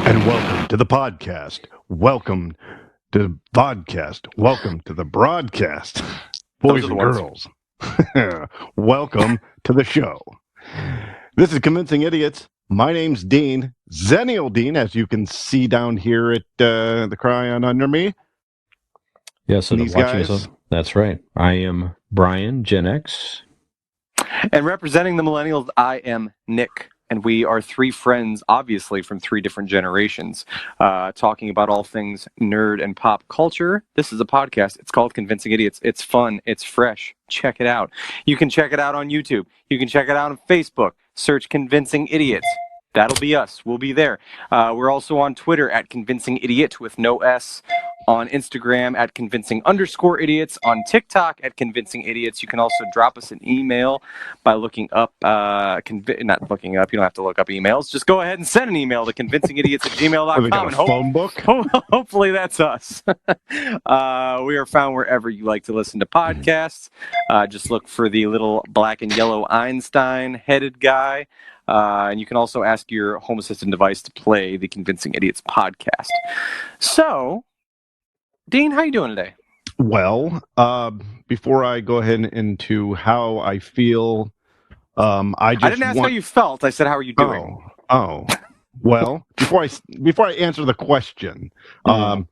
And welcome to the podcast. Welcome to the vodcast. Welcome to the broadcast. Boys and girls, welcome to the show. This is Convincing Idiots. My name's Dean, Xennial Dean, as you can see down here at the cryon under me. Yes, so these guys. That's right. I am Brian GenX. And representing the Millennials, I am Nick. And we are three friends, obviously from three different generations, talking about all things nerd and pop culture. This is a podcast. It's called Convincing Idiots. It's fun. It's fresh. Check it out. You can check it out on YouTube. You can check it out on Facebook. Search Convincing Idiots. That'll be us. We'll be there. We're also on Twitter at Convincing Idiot with no S. On Instagram at convincing_idiots, on TikTok at Convincing Idiots. You can also drop us an email by looking up, not looking up, you don't have to look up emails. Just go ahead and send an email to convincingidiots@gmail.com. And phone book? Hopefully that's us. We are found wherever you like to listen to podcasts. Just look for the little black and yellow Einstein-headed guy. And you can also ask your home assistant device to play the Convincing Idiots podcast. So, Dean, how you doing today? Well, before I go ahead into how I feel, I didn't ask how you felt. I said, how are you doing? Oh. Well, before I answer the question, I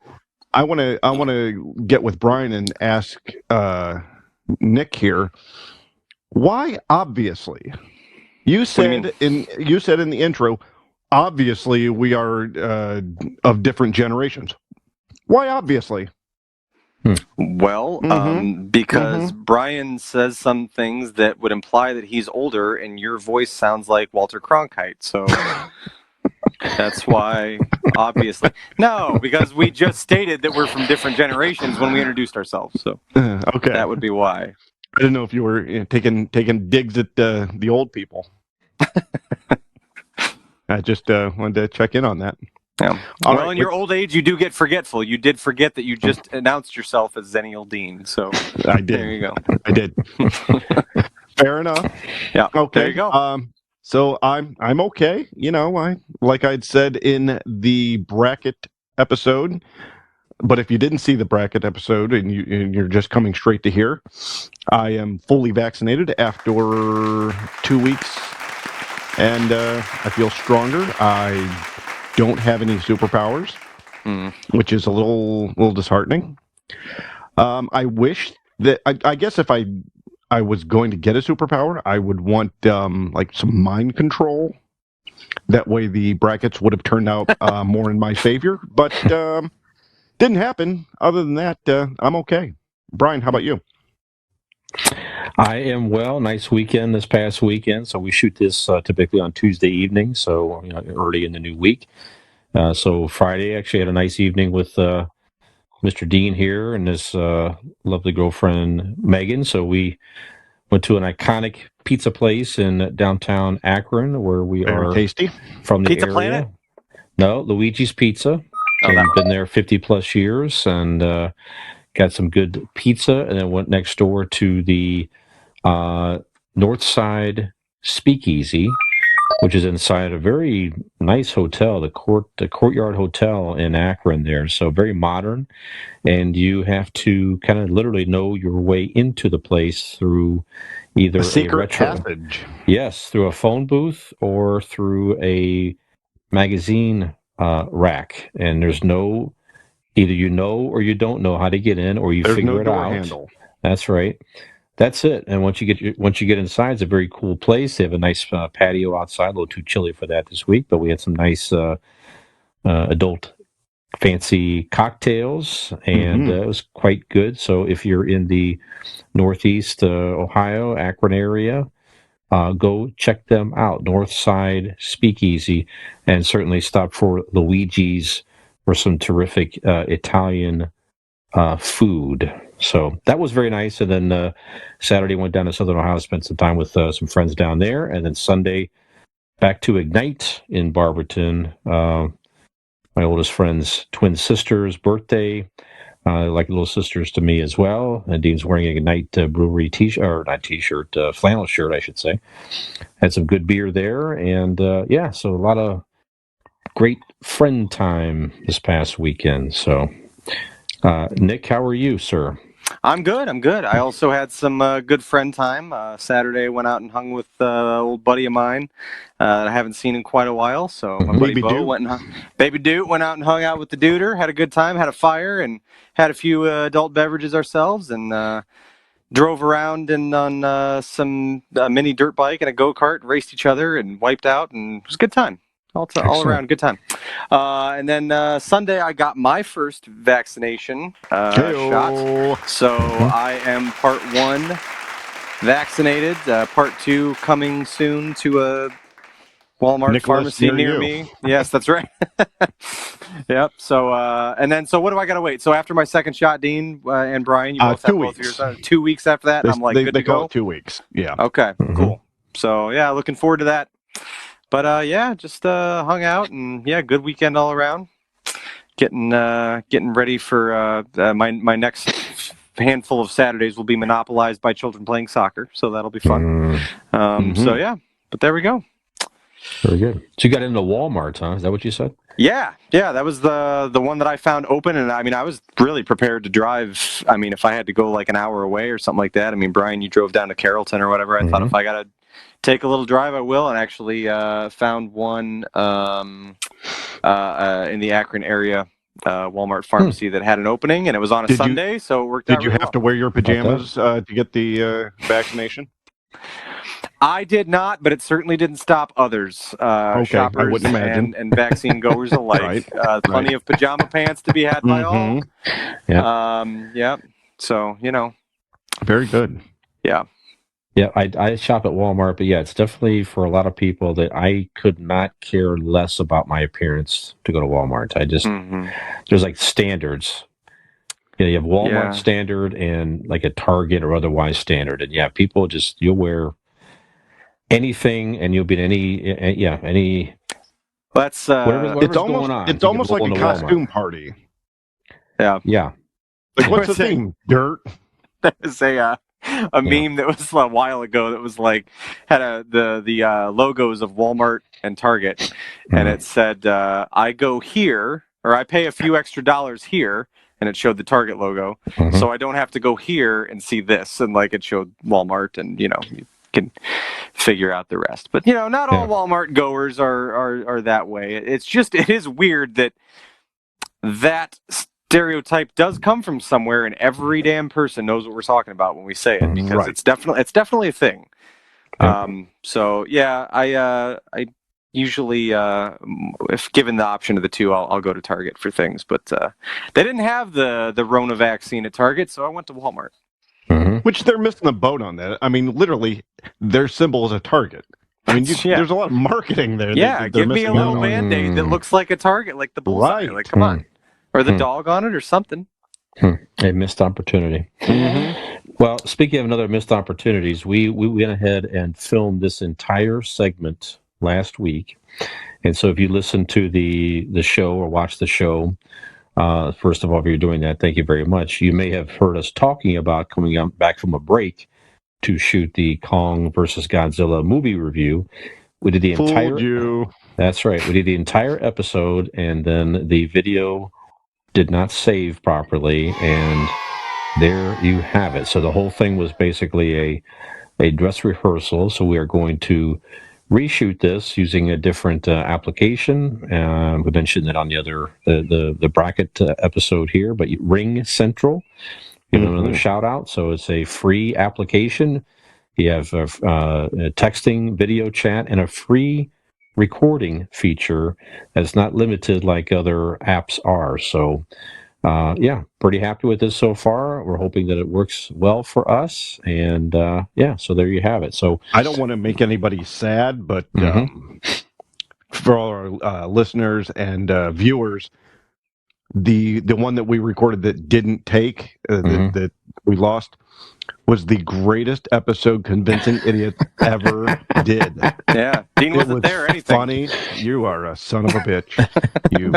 want to get with Brian and ask Nick here. Why obviously? You said in the intro, obviously we are of different generations. Why obviously? Well, because Brian says some things that would imply that he's older, and your voice sounds like Walter Cronkite. So that's why, obviously. No, because we just stated that we're from different generations when we introduced ourselves. So okay, that would be why. I didn't know if you were taking digs at the old people. I just wanted to check in on that. Yeah. Well, in your old age, you do get forgetful. You did forget that you just announced yourself as Xennial Dean. So I did. There you go. I did. Fair enough. Yeah. Okay. There you go. So I'm okay. You know, like I'd said in the bracket episode. But if you didn't see the bracket episode and you're just coming straight to here, I am fully vaccinated after 2 weeks, and I feel stronger. I don't have any superpowers, which is a little disheartening. I wish that I guess if I was going to get a superpower, I would want like some mind control. That way, the brackets would have turned out more in my favor. But didn't happen. Other than that, I'm okay. Brian, how about you? I am well. Nice weekend this past weekend. So we shoot this typically on Tuesday evening, so early in the new week. So Friday, actually had a nice evening with Mr. Dean here and his lovely girlfriend Megan. So we went to an iconic pizza place in downtown Akron, where we are tasty from the Pizza area. Planet? No, Luigi's Pizza. And been there 50 plus years and got some good pizza, and then went next door to the North Side Speakeasy, which is inside a very nice hotel, the Courtyard Hotel in Akron there. So very modern, and you have to kind of literally know your way into the place through either a secret passage. Yes, through a phone booth or through a magazine rack, and there's no either you know or you don't know how to get in, or you figure it out. Handle. That's right. That's it. And once you get inside, it's a very cool place. They have a nice patio outside. A little too chilly for that this week, but we had some nice adult fancy cocktails, and it was quite good. So if you're in the Northeast Ohio, Akron area, go check them out, Northside Speakeasy, and certainly stop for Luigi's for some terrific Italian food. So that was very nice. And then Saturday went down to Southern Ohio, spent some time with some friends down there. And then Sunday, back to Ignite in Barberton, my oldest friend's twin sister's birthday. Like little sisters to me as well. And Dean's wearing a Ignite Brewery t-shirt, or not t-shirt, flannel shirt, I should say. Had some good beer there, and so a lot of great friend time this past weekend. So, Nick, how are you, sir? I'm good. I also had some good friend time. Saturday, went out and hung with an old buddy of mine that I haven't seen in quite a while. So my buddy Baby Bo Dude. Baby Dude went out and hung out with the duder. Had a good time. Had a fire and had a few adult beverages ourselves and drove around and on some mini dirt bike and a go kart. Raced each other and wiped out, and it was a good time. All around good time. And then Sunday, I got my first vaccination shot. So I am part 1 vaccinated. Part 2 coming soon to a Walmart Nicholas, pharmacy near you. me. Yes, that's right. Yep. So so what do I got to wait? So after my second shot, Dean and Brian, you both have 2 both weeks. yours. 2 weeks after that, and I'm like good they to go. call it 2 weeks. Yeah. Okay. Cool. So yeah, looking forward to that. But yeah, just hung out and yeah, good weekend all around. Getting ready for my next handful of Saturdays will be monopolized by children playing soccer, so that'll be fun. So yeah, but there we go. Very good. So you got into Walmart, huh? Is that what you said? Yeah, that was the one that I found open, and I mean, I was really prepared to drive. I mean, if I had to go like an hour away or something like that. I mean, Brian, you drove down to Carrollton or whatever. I thought if I got to take a little drive, I will, and actually found one in the Akron area Walmart pharmacy that had an opening, and it was on a Sunday, so it worked out. Did you have to wear your pajamas to get the vaccination? I did not, but it certainly didn't stop others, shoppers I wouldn't imagine. and vaccine goers alike. Plenty of pajama pants to be had by all. Yeah. So, Very good. Yeah. Yeah, I shop at Walmart, but yeah, it's definitely for a lot of people that I could not care less about my appearance to go to Walmart. I just, there's like standards. You have Walmart standard and like a Target or otherwise standard. And yeah, people you'll wear anything and you'll be in any. That's whatever's going on. It's almost like a costume party. Yeah. Yeah. Like, what's the theme? Dirt. That was a meme that was a while ago that was like had the logos of Walmart and Target, and it said I go here, or I pay a few extra dollars here, and it showed the Target logo, so I don't have to go here and see this, and like it showed Walmart, and you can figure out the rest. But not all Walmart goers are that way. It is weird that stereotype does come from somewhere, and every damn person knows what we're talking about when we say it, because it's definitely a thing. So yeah, I usually, if given the option of the two, I'll go to Target for things, but they didn't have the Rona vaccine at Target, so I went to Walmart. Which they're missing the boat on that. I mean, literally, their symbol is a Target. I mean, there's a lot of marketing there. Yeah, give me a little Band-Aid that looks like a Target, like the bullseye. Like, come on. Or the dog on it or something. A missed opportunity. Well, speaking of another missed opportunities, we went ahead and filmed this entire segment last week. And so if you listen to the show or watch the show, first of all, if you're doing that, thank you very much. You may have heard us talking about coming back from a break to shoot the Kong versus Godzilla movie review. We did the entire. That's right. We did the entire episode, and then the video did not save properly, and there you have it. So the whole thing was basically a dress rehearsal. So we are going to reshoot this using a different application. We mentioned it on the bracket episode here, but Ring Central, another shout out. So it's a free application. You have a texting, video chat, and a free recording feature that's not limited like other apps are. So pretty happy with this so far. We're hoping that it works well for us, and so there you have it. So I don't want to make anybody sad, but for all our listeners and viewers, the one that we recorded that didn't take that we lost was the greatest episode Convincing Idiots ever did. Yeah, Dean wasn't there or anything. Funny. You are a son of a bitch. You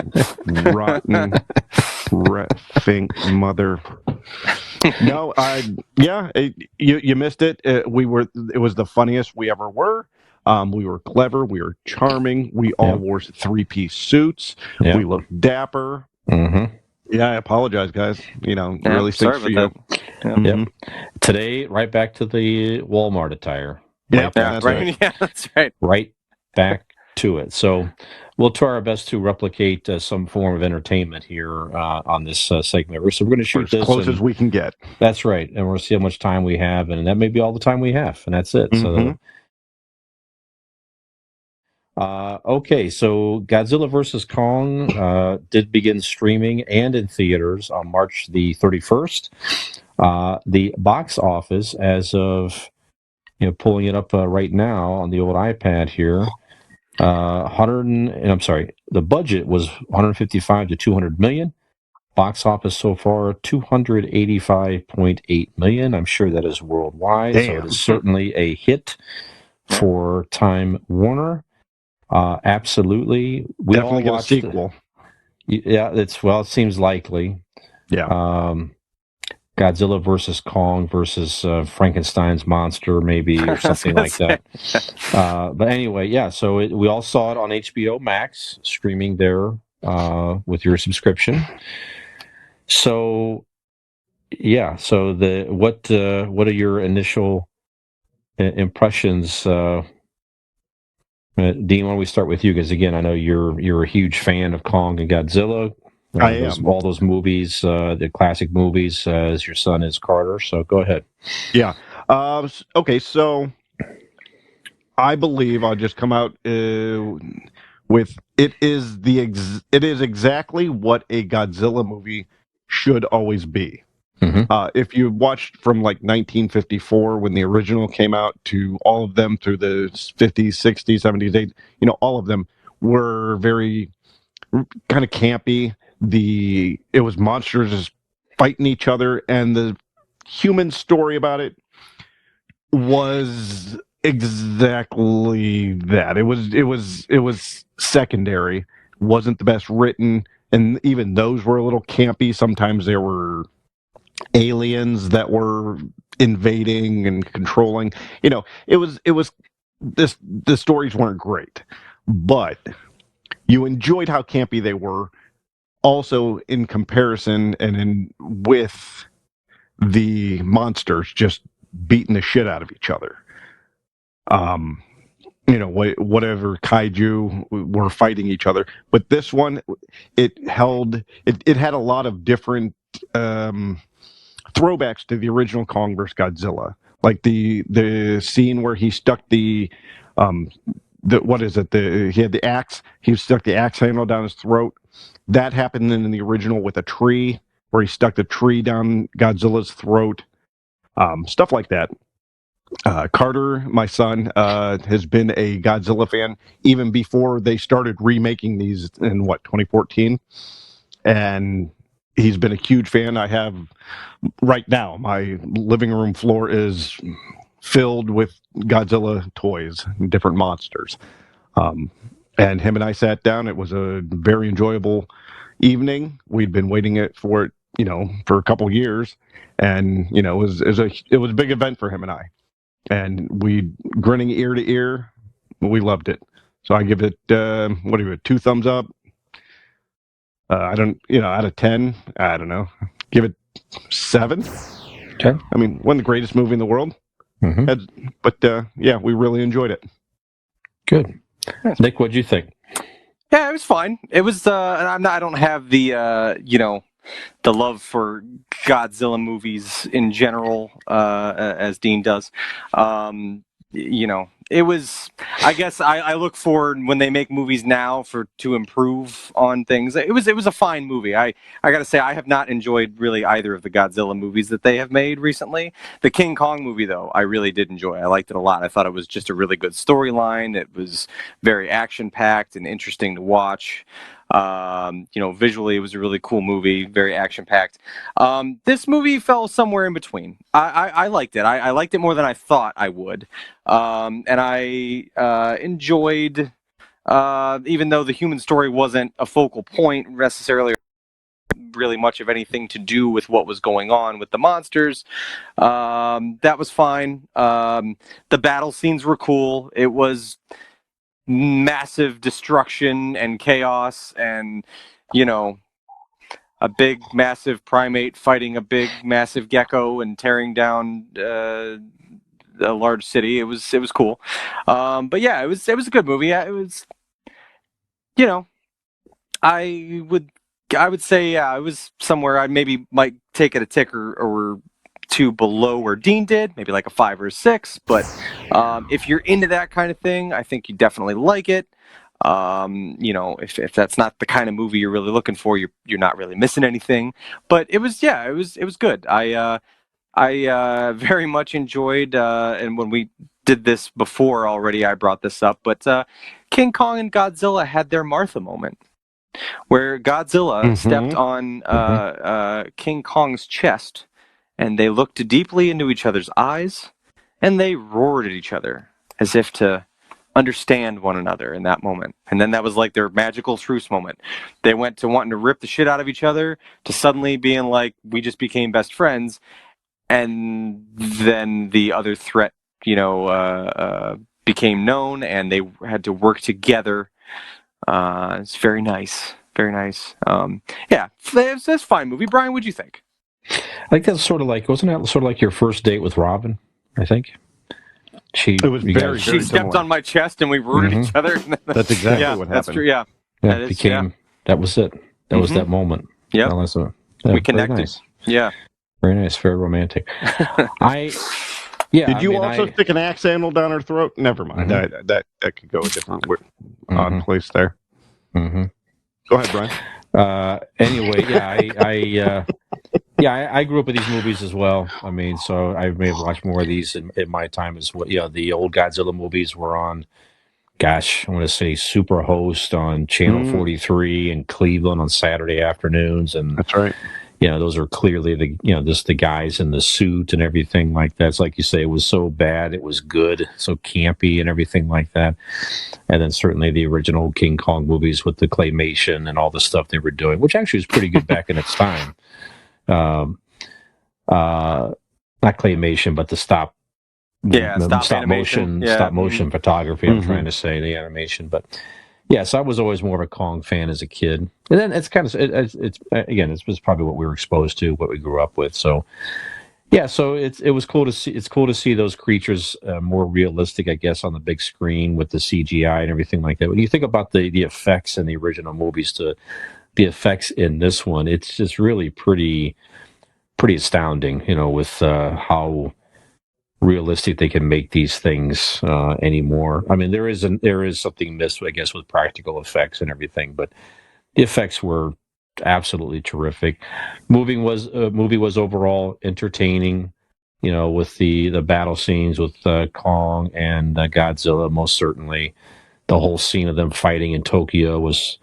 rotten reffing mother. No, you missed it. It was the funniest we ever were. We were clever. We were charming. We all wore three-piece suits. Yeah. We looked dapper. Mm-hmm. Yeah, I apologize, guys. You know, Yeah, really sorry stinks for about you. that. Yeah. Mhm. Today, right back to the Walmart attire. Yep, Right back that's to right. it. Yeah, that's right. Right back to it. So we'll try our best to replicate some form of entertainment here on this segment. So we're going to shoot As this. close as we can get. That's right. And we'll see how much time we have. And that may be all the time we have. And that's it. Mhm. Okay, so Godzilla vs. Kong did begin streaming and in theaters on March the 31st. The box office, as of pulling it up right now on the old iPad here, the budget was 155 to 200 million. Box office so far 285.8 million. I'm sure that is worldwide, so it is certainly a hit for Time Warner. Absolutely. We Definitely all get a watched sequel. it seems likely. Yeah. Godzilla versus Kong versus Frankenstein's monster, maybe, or something like that. But anyway, yeah. So we all saw it on HBO Max, streaming there with your subscription. So, yeah. So what are your initial impressions? Dean, why don't we start with you? Because again, I know you're a huge fan of Kong and Godzilla. I am. All those movies, the classic movies, as your son is Carter. So go ahead. Yeah. Okay, so I believe I'll just come out with it is exactly what a Godzilla movie should always be. Mm-hmm. If you watched from like 1954 when the original came out to all of them through the 50s, 60s, 70s, 80s, all of them were very kind of campy. It was monsters just fighting each other, and the human story about it was exactly that. It was secondary. Wasn't the best written, and even those were a little campy. Sometimes there were aliens that were invading and controlling. The stories weren't great, but you enjoyed how campy they were. Also, in comparison and with the monsters just beating the shit out of each other. Whatever kaiju were fighting each other, but this one, it had a lot of different throwbacks to the original Kong vs. Godzilla, like the scene where he stuck he had the axe. He stuck the axe handle down his throat. That happened in the original with a tree, where he stuck the tree down Godzilla's throat. Stuff like that. Carter, my son, has been a Godzilla fan even before they started remaking these in 2014, and he's been a huge fan. I have right now my living room floor is filled with Godzilla toys, different monsters. And him and I sat down. It was a very enjoyable evening. We'd been waiting for it, for a couple years, and it was a big event for him and I. And we grinning ear to ear. We loved it. So I give it 2 thumbs up. I don't, out of 10, I don't know. Give it 7. Okay. I mean, one of the greatest movie in the world. Mm-hmm. But yeah, we really enjoyed it. Good. Nick, what'd you think? Yeah, it was fine. It was, and I don't have the, the love for Godzilla movies in general, as Dean does. It was, I guess I look forward when they make movies now to improve on things. It was a fine movie. I gotta say, I have not enjoyed really either of the Godzilla movies that they have made recently. The King Kong movie, though, I really did enjoy. I liked it a lot. I thought it was just a really good storyline. It was very action packed and interesting to watch. Visually, it was a really cool movie, very action packed. This movie fell somewhere in between. I liked it. I liked it more than I thought I would. And I enjoyed, even though the human story wasn't a focal point necessarily, really much of anything to do with what was going on with the monsters. That was fine. The battle scenes were cool. It was massive destruction and chaos, and a big massive primate fighting a big massive gecko and tearing down a large city. It was cool. But yeah, it was a good movie. It was, I would say, yeah, it was somewhere I maybe might take it a tick or two below where Dean did, maybe like a 5 or a 6. But if you're into that kind of thing, I think you definitely like it. If that's not the kind of movie you're really looking for, you're not really missing anything. But it was good. I very much enjoyed, and when we did this before already, I brought this up. But King Kong and Godzilla had their Martha moment, where Godzilla stepped on King Kong's chest, and they looked deeply into each other's eyes, and they roared at each other as if to understand one another in that moment. And then that was like their magical truce moment. They went to wanting to rip the shit out of each other to suddenly being like, we just became best friends. And then the other threat, became known, and they had to work together. It's very nice. Very nice. Yeah, that's a fine movie. Brian, what'd you think? I think that's sort of like, wasn't that sort of like your first date with Robin? I think it was very she stepped on my chest and we rooted each other. That's exactly what happened. That's true. Yeah, that was it. That was that moment. Yeah, we connected. Nice. Yeah, very nice. Very romantic. Did you also stick an axe handle down her throat? Never mind. That could go a different odd place there. Go ahead, Brian. Anyway, I grew up with these movies as well. I mean, so I may have watched more of these in my time as well. Yeah, the old Godzilla movies were on, gosh, I want to say Superhost on Channel 43 in Cleveland on Saturday afternoons. And that's right. Those are clearly just the guys in the suit and everything like that. It's like you say, it was so bad, it was good, so campy and everything like that. And then certainly the original King Kong movies with the claymation and all the stuff they were doing, which actually was pretty good back in its time. Not claymation, but the stop motion photography. I'm trying to say the animation, but so I was always more of a Kong fan as a kid. And then it's kind of it was probably what we were exposed to, what we grew up with. So so it was cool to see. It's cool to see those creatures more realistic, I guess, on the big screen with the CGI and everything like that. When you think about the effects in the original movies to the effects in this one, it's just really pretty astounding, with how realistic they can make these things anymore. I mean, there is something missed, I guess, with practical effects and everything, but the effects were absolutely terrific. Movie was overall entertaining, with the battle scenes with Kong and Godzilla. Most certainly, the whole scene of them fighting in Tokyo was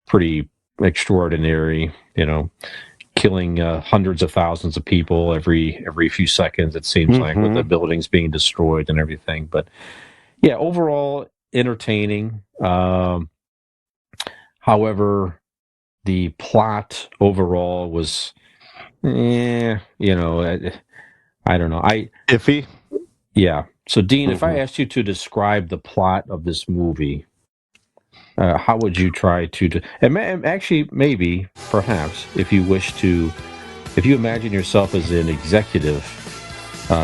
pretty extraordinary. Killing hundreds of thousands of people every few seconds, it seems like, with the buildings being destroyed and everything. But overall entertaining. However, the plot overall was, I don't know. Iffy. Yeah. So, Dean, if I asked you to describe the plot of this movie, how would you try to and actually, maybe, perhaps, if you imagine yourself as an executive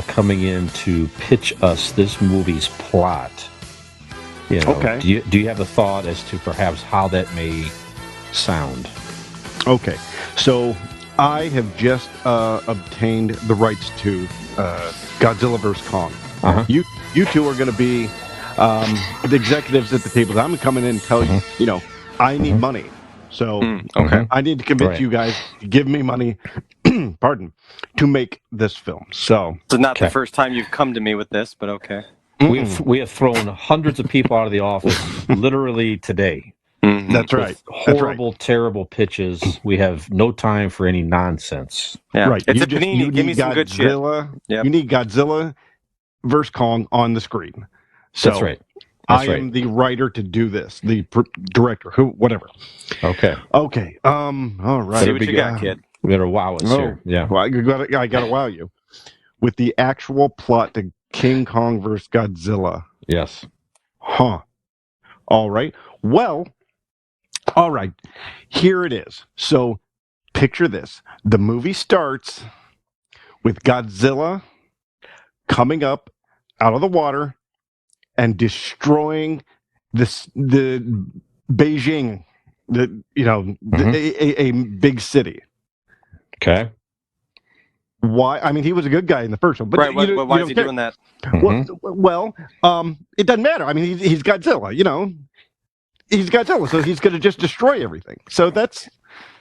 coming in to pitch us this movie's plot, okay. Do you have a thought as to perhaps how that may sound? Okay, so I have just obtained the rights to Godzilla vs. Kong. You two are going to be the executives at the table. I'm coming in and tell you, I need money. So I need to convince you guys to give me money, pardon, to make this film. So it's not the first time you've come to me with this, but okay. We have thrown hundreds of people out of the office literally today. That's right. Horrible, terrible pitches. We have no time for any nonsense. Yeah. Right. It's a panini. Give me some good shit. You need Godzilla versus Kong on the screen. So, that's right. That's I am the writer to do this, the director, whatever. Okay. Okay. All right. See what you got, kid. We better wow us here. Yeah. Well, I gotta wow you with the actual plot to King Kong versus Godzilla. Yes. Huh. All right. Well, all right. Here it is. So picture this. The movie starts with Godzilla coming up out of the water and destroying the Beijing, a big city. Okay. Why? I mean, he was a good guy in the first one, but Right. Why is he doing that? Well, it doesn't matter. I mean, he's Godzilla. He's Godzilla, so he's going to just destroy everything. So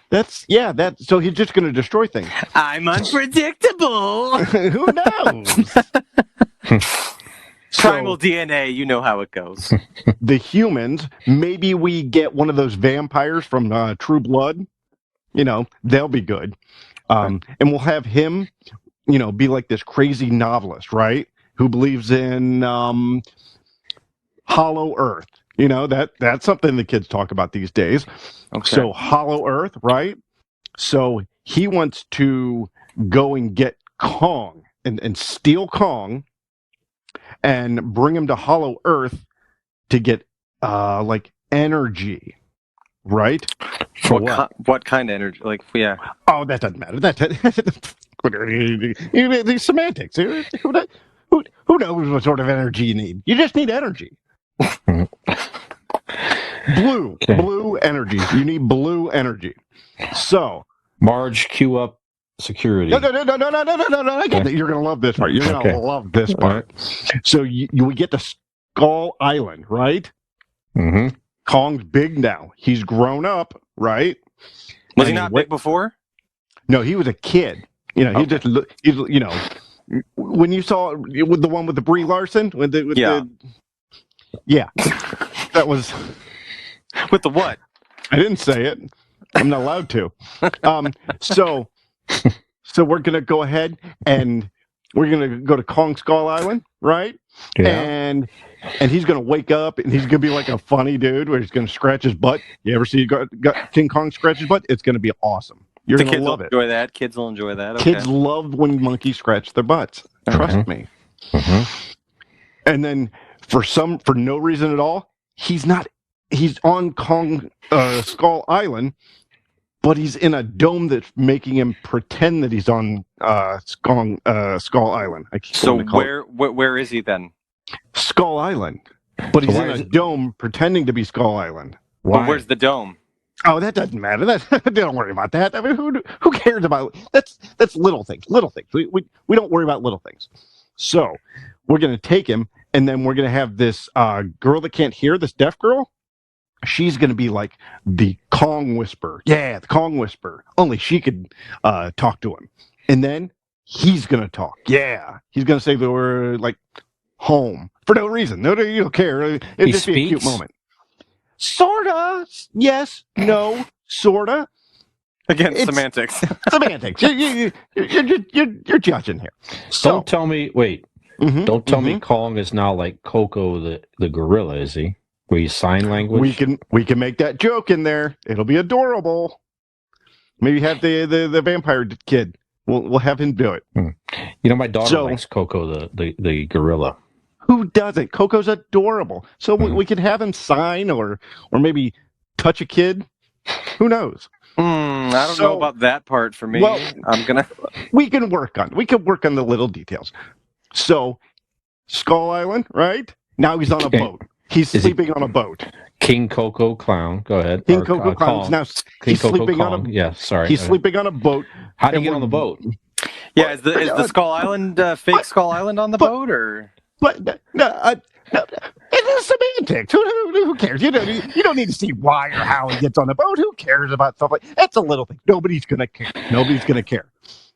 so he's just going to destroy things. I'm unpredictable. Who knows? Primal DNA, you know how it goes. The humans, maybe we get one of those vampires from True Blood. They'll be good. And we'll have him, be like this crazy novelist, right? Who believes in Hollow Earth. That's something the kids talk about these days. Okay. So Hollow Earth, right? So he wants to go and get Kong and steal Kong and bring him to Hollow Earth to get like energy, right? For what kind of energy? Like, yeah. Oh, that doesn't matter. These semantics. Who knows what sort of energy you need? You just need energy. Blue energy. You need blue energy. So, Marge, cue up security. No. I get that. You're gonna love this part. You're gonna love this part. Right. So we get to Skull Island, right? Mm-hmm. Kong's big now. He's grown up, right? Was he not big before? No, he was a kid. He just when you saw with the one with the Brie Larson, that was with the what? I didn't say it. I'm not allowed to. So we're gonna go ahead and we're gonna go to Kong Skull Island, right? Yeah. And he's gonna wake up and he's gonna be like a funny dude where he's gonna scratch his butt. You ever see King Kong scratch his butt? It's gonna be awesome. You're gonna love it. Enjoy that. Kids will enjoy that. Okay. Kids love when monkeys scratch their butts. Trust me. Mm-hmm. And then for no reason at all, he's on Kong Skull Island, but he's in a dome that's making him pretend that he's on Skull Island. So where is he then? Skull Island, but he's in a dome pretending to be Skull Island. Why? But where's the dome? Oh, that doesn't matter. Don't worry about that. I mean, who cares about that's little things. Little things. We don't worry about little things. So we're gonna take him, and then we're gonna have this girl that can't hear, this deaf girl. She's gonna be like the Kong Whisperer. Yeah, the Kong Whisperer. Only she could talk to him, and then he's gonna talk. Yeah, he's gonna say the word like home for no reason. No, you don't care. It'd just be a cute moment. Sorta. Yes. No. Sorta. Again, semantics. Semantics. You're judging here. So, don't tell me. Wait. Mm-hmm, don't tell me Kong is now like Coco the gorilla, is he? Where you sign language? We can make that joke in there. It'll be adorable. Maybe have the vampire kid. We'll have him do it. My daughter likes Coco the gorilla. Who doesn't? Coco's adorable. So we could have him sign or maybe touch a kid. Who knows? I don't know about that part for me. Well, we can work on the little details. So Skull Island, right? Now he's on a boat. He's sleeping on a boat. King Coco Clown. Go ahead. King Coco Clown. Now he's sleeping on a. Yeah, sorry. He's sleeping on a boat. How do you get on the boat? Yeah, is the Skull Island fake Skull Island on the boat or? But it's semantics. Who cares? You don't need to see why or how he gets on the boat. Who cares about stuff like that's a little thing. Nobody's gonna care.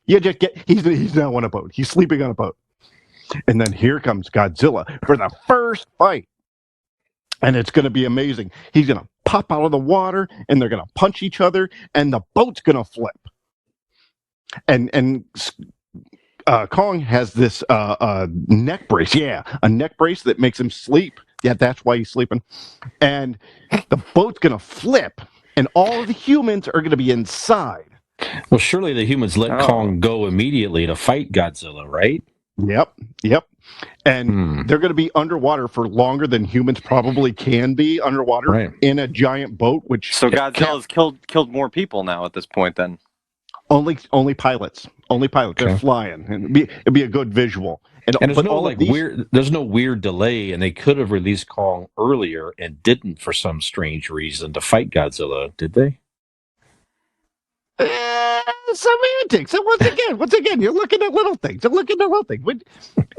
You just he's now on a boat. He's sleeping on a boat, and then here comes Godzilla for the first fight, and it's gonna be amazing. He's gonna pop out of the water, and they're gonna punch each other, and the boat's gonna flip, and. Kong has this neck brace. Yeah, a neck brace that makes him sleep Yeah, that's why he's sleeping. And the boat's going to flip, and all of the humans are going to be inside. Well, surely the humans let Oh. Kong go immediately to fight Godzilla, right? Yep. And they're going to be underwater for longer than humans probably can be underwater in a giant boat. Which so Godzilla's killed more people now at this point. Then only pilots. They're flying, and it'd be a good visual. And there's no weird delay, and they could have released Kong earlier and didn't for some strange reason to fight Godzilla, did they? Semantics. So once again, you're looking at little things.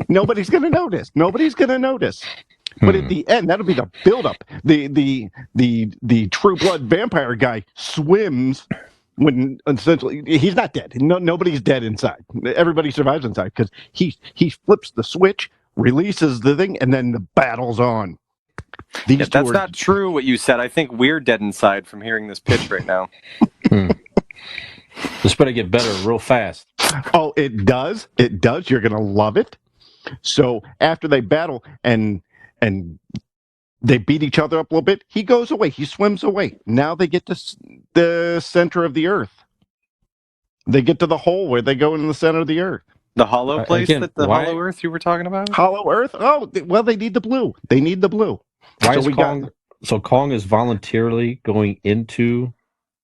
Nobody's going to notice. But at the end, that'll be the buildup. The True Blood vampire guy swims when essentially he's not dead. Nobody's dead inside. Everybody survives inside because he flips the switch, releases the thing, and then the battle's on. That's not true what you said. I think we're dead inside from hearing this pitch right now. This better get better real fast. Oh, it does. You're going to love it. So after they battle and they beat each other up a little bit, he goes away. He swims away. Now they get to the center of the earth. They get to the hole where they go in the center of the earth. The hollow place, hollow earth you were talking about? Hollow earth? Oh, well, they need the blue. Why is Kong? So Kong is voluntarily going into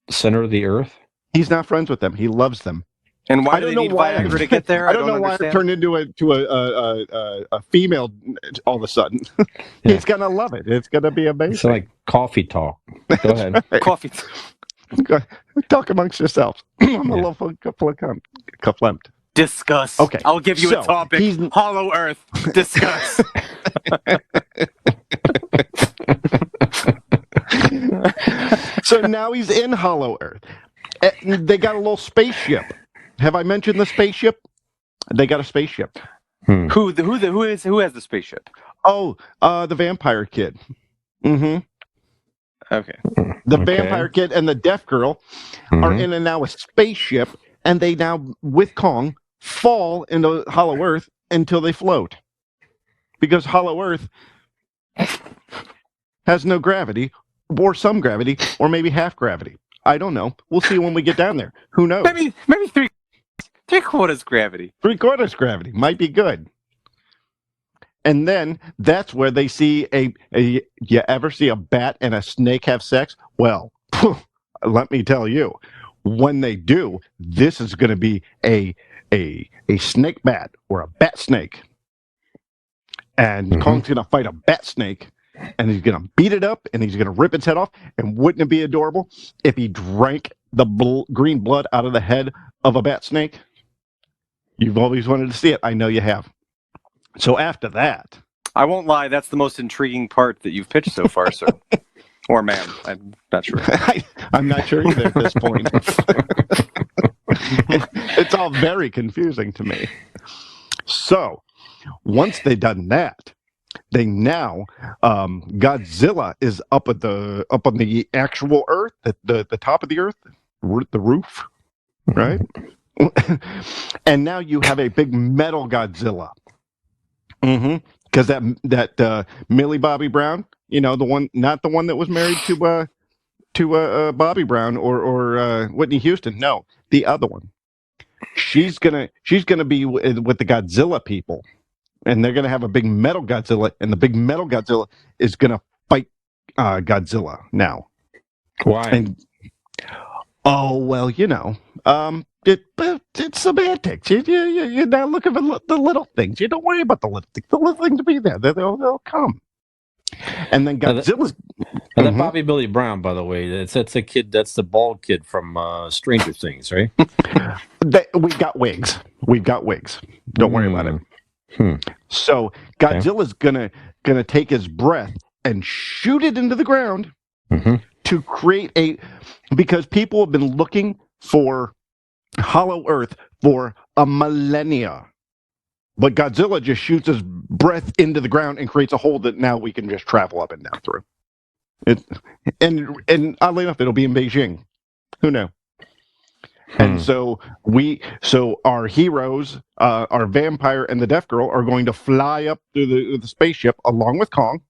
the center of the earth? He's not friends with them. He loves them. And why do they need Viagra to get there? I don't know why it turned into a female all of a sudden. He's gonna love it. It's gonna be amazing. It's like coffee talk. Go ahead. Coffee. Talk amongst yourselves. I'm a little conflict. Discuss. Okay. I'll give you a topic. Hollow Earth. Discuss. So now he's in Hollow Earth. They got a little spaceship. Have I mentioned the spaceship? They got a spaceship. Who has the spaceship? Oh, the vampire kid. Mm-hmm. Okay. The vampire kid and the deaf girl are in and now a spaceship, and they now, with Kong, fall into Hollow Earth until they float. Because Hollow Earth has no gravity, or some gravity, or maybe half gravity. I don't know. We'll see when we get down there. Who knows? Maybe three-quarters gravity. Three-quarters gravity might be good. And then that's where they see you ever see a bat and a snake have sex? Well, let me tell you, when they do, this is going to be a snake bat or a bat snake. And Kong's going to fight a bat snake, and he's going to beat it up, and he's going to rip its head off. And wouldn't it be adorable if he drank the green blood out of the head of a bat snake? You've always wanted to see it. I know you have. So after that... I won't lie, that's the most intriguing part that you've pitched so far, sir. Or ma'am. I'm not sure. I'm not sure either at this point. It's all very confusing to me. So, once they've done that, they now Godzilla is up on the actual Earth, the top of the Earth, the roof, right? And now you have a big metal Godzilla. Because that Millie Bobby Brown, the one, not the one that was married to Bobby Brown or Whitney Houston. No, the other one. She's gonna be with the Godzilla people, and they're gonna have a big metal Godzilla, and the big metal Godzilla is gonna fight Godzilla now. Why? And it's semantics. You're not looking for the little things. You don't worry about the little things. The little things will be there. They'll come. And then Godzilla's... That Bobby Billy Brown, by the way, that's a kid. That's the bald kid from Stranger Things, right? We've got wigs. Don't worry about it. So Godzilla's gonna take his breath and shoot it into the ground to create because people have been looking for Hollow Earth for a millennia. But Godzilla just shoots his breath into the ground and creates a hole that now we can just travel up and down through. And oddly enough, it'll be in Beijing. Who knew? And so our heroes, our vampire and the deaf girl, are going to fly up through the spaceship along with Kong.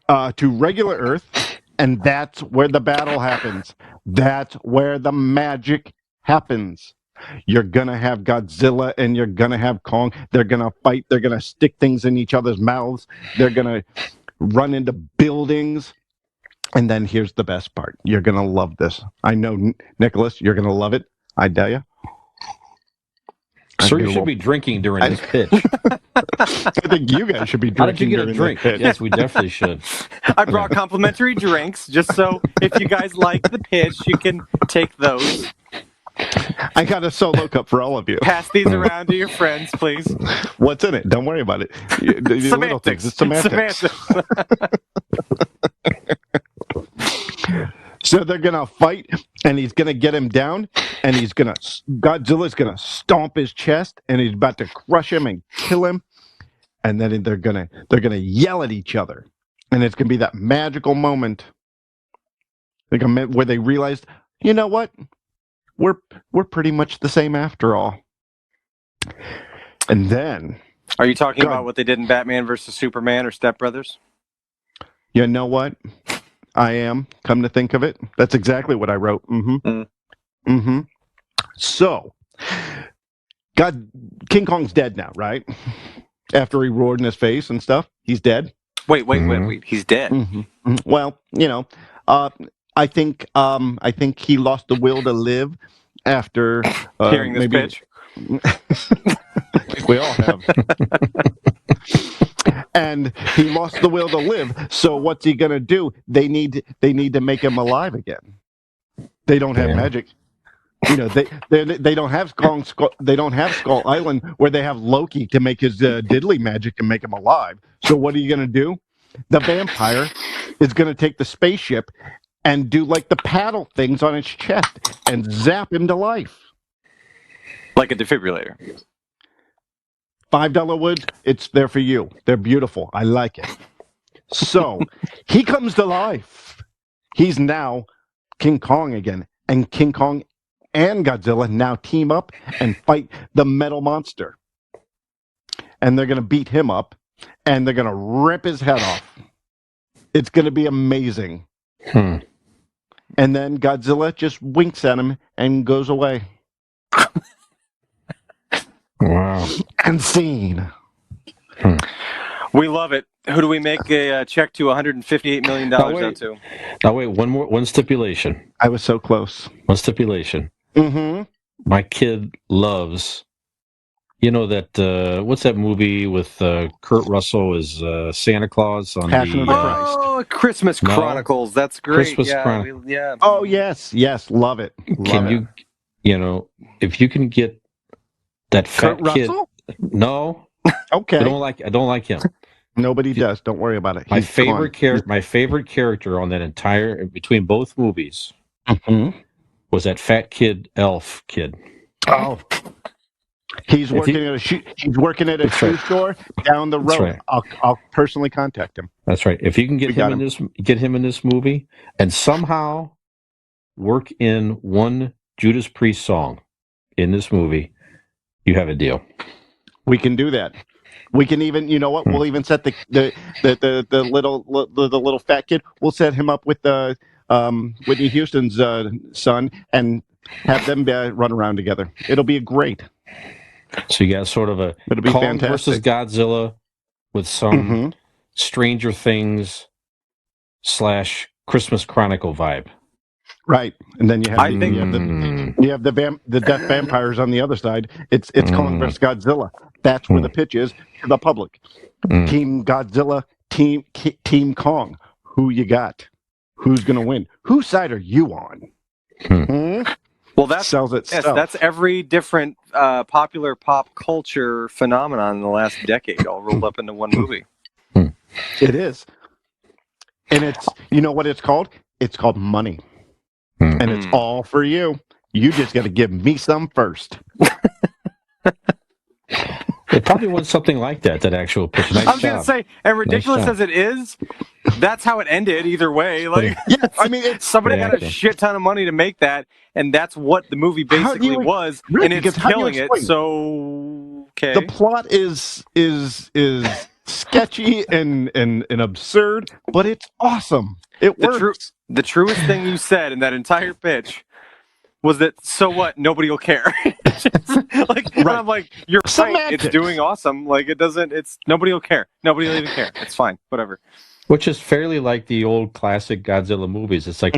to regular Earth, and that's where the battle happens. That's where the magic happens. You're gonna have Godzilla and you're gonna have Kong. They're gonna fight. They're gonna stick things in each other's mouths. They're gonna run into buildings. And then here's the best part. You're gonna love this. I know, Nicholas, you're gonna love it. I dare you. Sir, you should be drinking during this pitch. I think you guys should be drinking. How did you get a drink? Yes, we definitely should. I brought complimentary drinks just so if you guys like the pitch, you can take those. I got a solo cup for all of you. Pass these around to your friends, please. What's in it? Don't worry about it. Little things. It's semantics. So they're gonna fight, and he's gonna get him down, and Godzilla's gonna stomp his chest, and he's about to crush him and kill him, and then they're gonna yell at each other, and it's gonna be that magical moment, like where they realized, you know what, we're pretty much the same after all. And then, are you talking about what they did in Batman versus Superman or Step Brothers? You know what? I am. Come to think of it, that's exactly what I wrote. So, King Kong's dead now, right? After he roared in his face and stuff, he's dead. Wait. He's dead. Well, I think he lost the will to live after hearing this pitch. We all have. And he lost the will to live. So what's he gonna do? They need to make him alive again. They don't have magic. They don't have they don't have Skull Island where they have Loki to make his diddly magic and make him alive. So what are you gonna do? The vampire is gonna take the spaceship and do like the paddle things on its chest and zap him to life. Like a defibrillator. $5 woods, it's there for you. They're beautiful. I like it. So he comes to life. He's now King Kong again. And King Kong and Godzilla now team up and fight the metal monster. And they're going to beat him up. And they're going to rip his head off. It's going to be amazing. And then Godzilla just winks at him and goes away. Wow. And scene. We love it. Who do we make a check to $158 million out to? Now wait, one stipulation. I was so close. One stipulation. My kid loves, that, what's that movie with Kurt Russell as Santa Claus on Passion of the Christ. Oh, Christmas Chronicles. That's great. Christmas Chronicles. Yeah. Oh, yes, love it. Can you, if you can get that fat Kurt kid. Russell? No. Okay. I don't like him. Nobody does. Don't worry about it. My favorite character on that entire between both movies was that fat kid, elf kid. Oh, he's working at a shoe store down the road. Right. I'll personally contact him. That's right. If you can get him in this movie, and somehow work in one Judas Priest song in this movie, you have a deal. We can do that. We can even, you know what? We'll even set the little fat kid. We'll set him up with Whitney Houston's son and have them run around together. It'll be great. So you got sort of a Kong fantastic versus Godzilla with some Stranger Things / Christmas Chronicle vibe. Right, and then you have the death vampires on the other side. It's Kong versus Godzilla. That's where the pitch is to the public. Team Godzilla, Team Kong. Who you got? Who's going to win? Whose side are you on? Well, that sells itself. Yes, that's every different popular pop culture phenomenon in the last decade, all rolled up into one movie. It is, and it's what it's called? It's called money. And it's all for you. You just got to give me some first. It probably was something like that actual pitch. Nice I was going to say, and ridiculous as it is, that's how it ended either way. Like, yeah, I mean, somebody got a shit ton of money to make that, and that's what the movie basically was, and it's killing it. So, okay. The plot is sketchy and absurd, but it's awesome. It works. The truest thing you said in that entire pitch was that, so what? Nobody will care. And I'm like, you're right. It's doing awesome. Like, it doesn't. It's nobody will care. Nobody will even care. It's fine. Whatever. Which is fairly like the old classic Godzilla movies. It's like,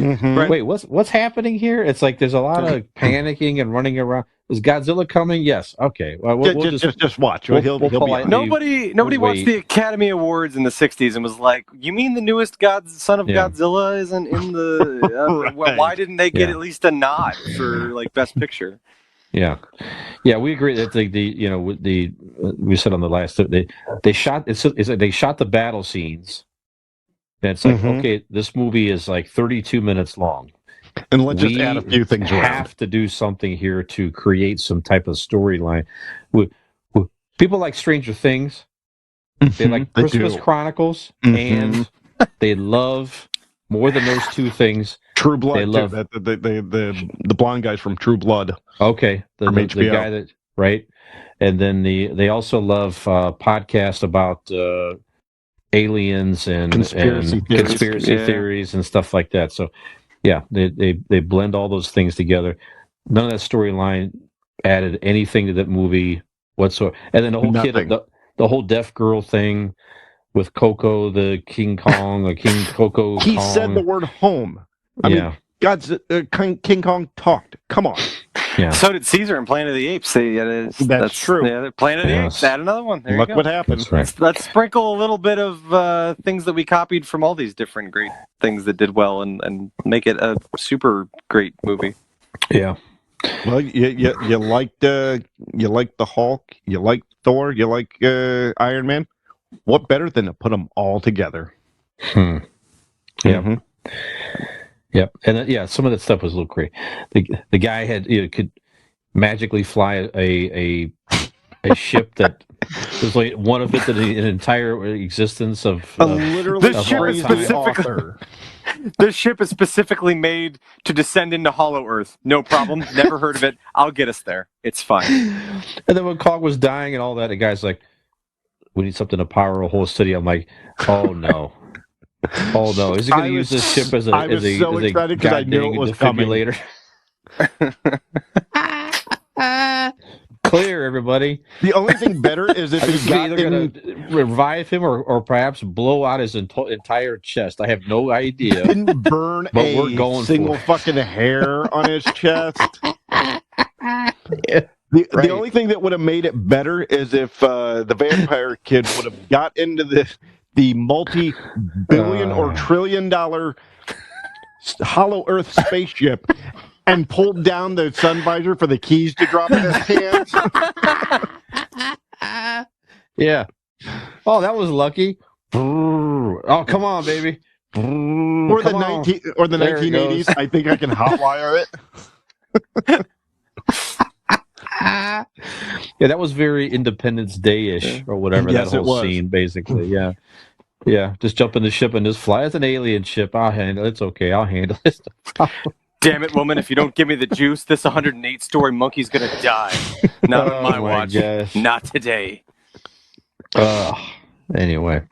wait, what's happening here? It's like there's a lot of panicking and running around. Is Godzilla coming? Yes. Okay. Well, we'll just watch. He'll be Nobody watched the Academy Awards in the '60s and was like, "You mean the newest son of Godzilla isn't in the? Right. Why didn't they get at least a nod for like Best Picture?" Yeah, we agree that we said on the last they shot they shot the battle scenes. And it's like, okay, this movie is like 32 minutes long. And let's just add a few things around. We have to do something here to create some type of storyline. People like Stranger Things. They like Christmas Chronicles. And they love, more than those two things, True Blood. They love the blonde guys from True Blood. Okay. The guy that, right? And then they also love podcasts about aliens and conspiracy theories and stuff like that. So yeah, they blend all those things together. None of that storyline added anything to that movie whatsoever. And then the whole the whole deaf girl thing with Coco, the King Kong, or King Coco. He said the word home. I mean, King Kong talked. Come on. Yeah. So did Caesar in Planet of the Apes. That's true. Yeah, Planet of the Apes. Add another one. There Look you go. What happened. Right. Let's sprinkle a little bit of things that we copied from all these different great things that did well, and make it a super great movie. Yeah. Well, you like the Hulk, you like Thor, you like Iron Man. What better than to put them all together? Yeah. Yep, and some of that stuff was a little crazy. The guy could magically fly a ship that was like one of it that an entire existence of literally the ship is specifically. This ship is specifically made to descend into Hollow Earth. No problem. Never heard of it. I'll get us there. It's fine. And then when Kong was dying and all that, the guy's like, "We need something to power a whole city." I'm like, "Oh no." Oh no! Is he going to use this ship as a excited because I knew it was defibrillator? Clear, everybody. The only thing better is if he's either going to revive him or perhaps blow out his entire chest. I have no idea. Didn't burn but we're going single fucking hair on his chest. The only thing that would have made it better is if the vampire kid would have got into the multi-billion or trillion-dollar Hollow Earth spaceship and pulled down the sun visor for the keys to drop in his hands. Yeah. Oh, that was lucky. Oh, come on, baby. Or the 1980s. I think I can hotwire it. Yeah, that was very Independence Day-ish or whatever, that whole scene, basically. Yeah. Yeah, just jump in the ship and just fly. It's an alien ship. I'll handle it. It's okay. I'll handle it. Damn it, woman. If you don't give me the juice, this 108-story monkey's going to die. Not on my watch. Gosh. Not today. Anyway.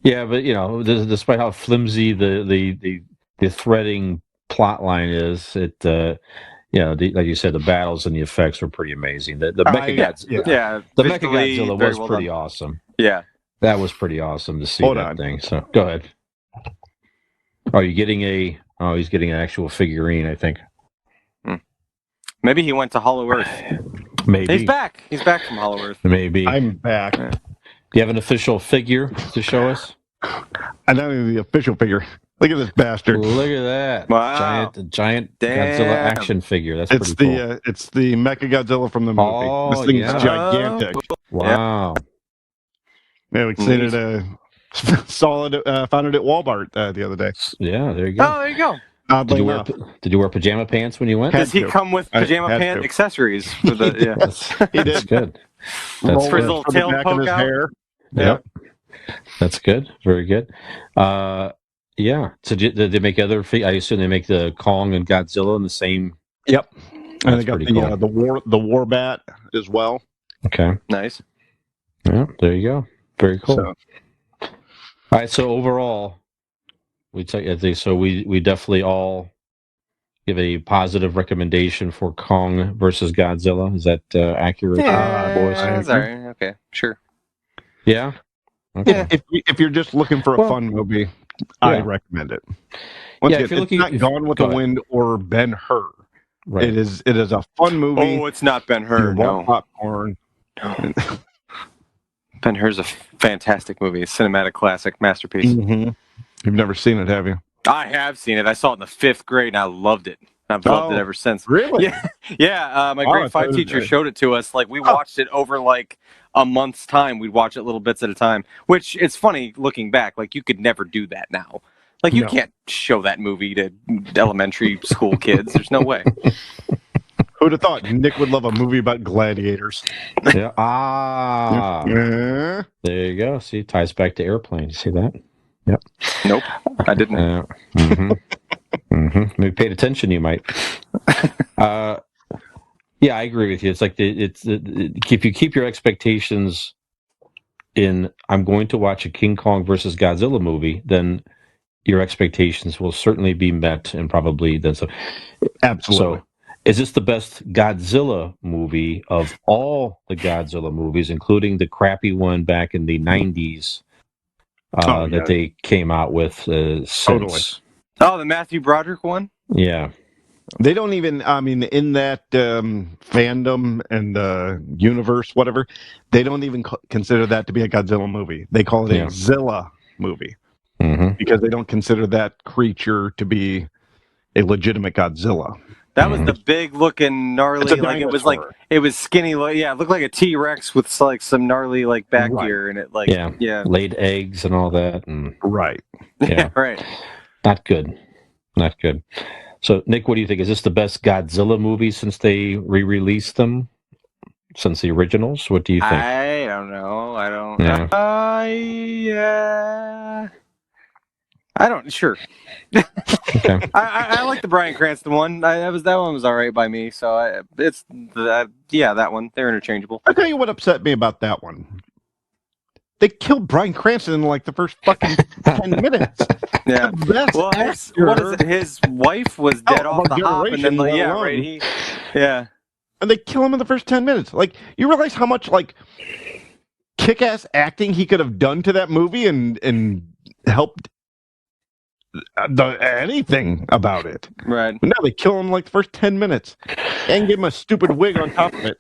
Yeah, but, despite how flimsy the threading plot line is, it... like you said, the battles and the effects were pretty amazing. The Mechagodzilla, the Mechagodzilla was pretty awesome. Yeah, that was pretty awesome to see thing. So go ahead. Are you getting he's getting an actual figurine, I think. Maybe he went to Hollow Earth. Maybe he's back. He's back from Hollow Earth. Maybe I'm back. Do you have an official figure to show us? I don't even the official figure. Look at this bastard. Look at that. Wow. Giant Godzilla action figure. That's pretty cool. It's the Mechagodzilla from the movie. Oh, this thing's gigantic. Wow. Yeah, we seen it found it at Walmart the other day. Yeah, there you go. Oh, there you go. Did you wear pajama pants when you went? Does he come with pajama pant accessories? For the, he did. That's good. That's for his little tail poke out. Hair. Yep. That's good. Very good. Yeah. So did they make other? I assume they make the Kong and Godzilla in the same. Yep. And they got cool. the war bat as well. Okay. Nice. Yeah. There you go. Very cool. So, All right. So overall, I think so. We definitely all give a positive recommendation for Kong versus Godzilla. Is that accurate, boys? Yeah, that's all right. Okay, sure. Yeah. Okay. if you're just looking for a fun movie, I recommend it. Once again, if you're it's not Gone with the Wind or Ben-Hur. Right. It is a fun movie. Oh, it's not Ben-Hur. You want popcorn. Ben-Hur's a fantastic movie, a cinematic classic, masterpiece. Mm-hmm. You've never seen it, have you? I have seen it. I saw it in the 5th grade, and I loved it. I've loved it ever since. Really? Yeah. My grade 5 teacher showed it to us. Like, we watched it over like a month's time. We'd watch it little bits at a time. Which it's funny looking back. Like, you could never do that now. Like, you can't show that movie to elementary school kids. There's no way. Who'd have thought Nick would love a movie about gladiators? Yeah. There you go. See, ties back to Airplane. You see that? Yep. Nope, I didn't. Maybe paid attention, you might. Yeah, I agree with you. It's like if you keep your expectations in, I'm going to watch a King Kong versus Godzilla movie, then your expectations will certainly be met, and probably then so. Absolutely. So, is this the best Godzilla movie of all the Godzilla movies, including the crappy one back in the 90s that they came out with since? Totally. Oh, the Matthew Broderick one? Yeah. They don't even, I mean, in that fandom and universe, whatever, they don't even consider that to be a Godzilla movie. They call it a Zilla movie because they don't consider that creature to be a legitimate Godzilla. That was the big looking gnarly, like it was skinny. Yeah, it looked like a T-Rex with like some gnarly like back gear, and it like laid eggs and all that, and right, right. Not good. So, Nick, what do you think? Is this the best Godzilla movie since they re-released them? Since the originals? What do you think? I don't know. I don't. I don't. Sure. Okay. I like the Bryan Cranston one. That one was all right by me. So it's that one. They're interchangeable. I'll tell you what upset me about that one. They killed Bryan Cranston in like the first fucking 10 minutes. Yeah. Well, what is it? His wife was dead off the hop, and then and they kill him in the first 10 minutes. Like, you realize how much like kick-ass acting he could have done to that movie and helped anything about it. Right. But now they kill him like the first 10 minutes and give him a stupid wig on top of it.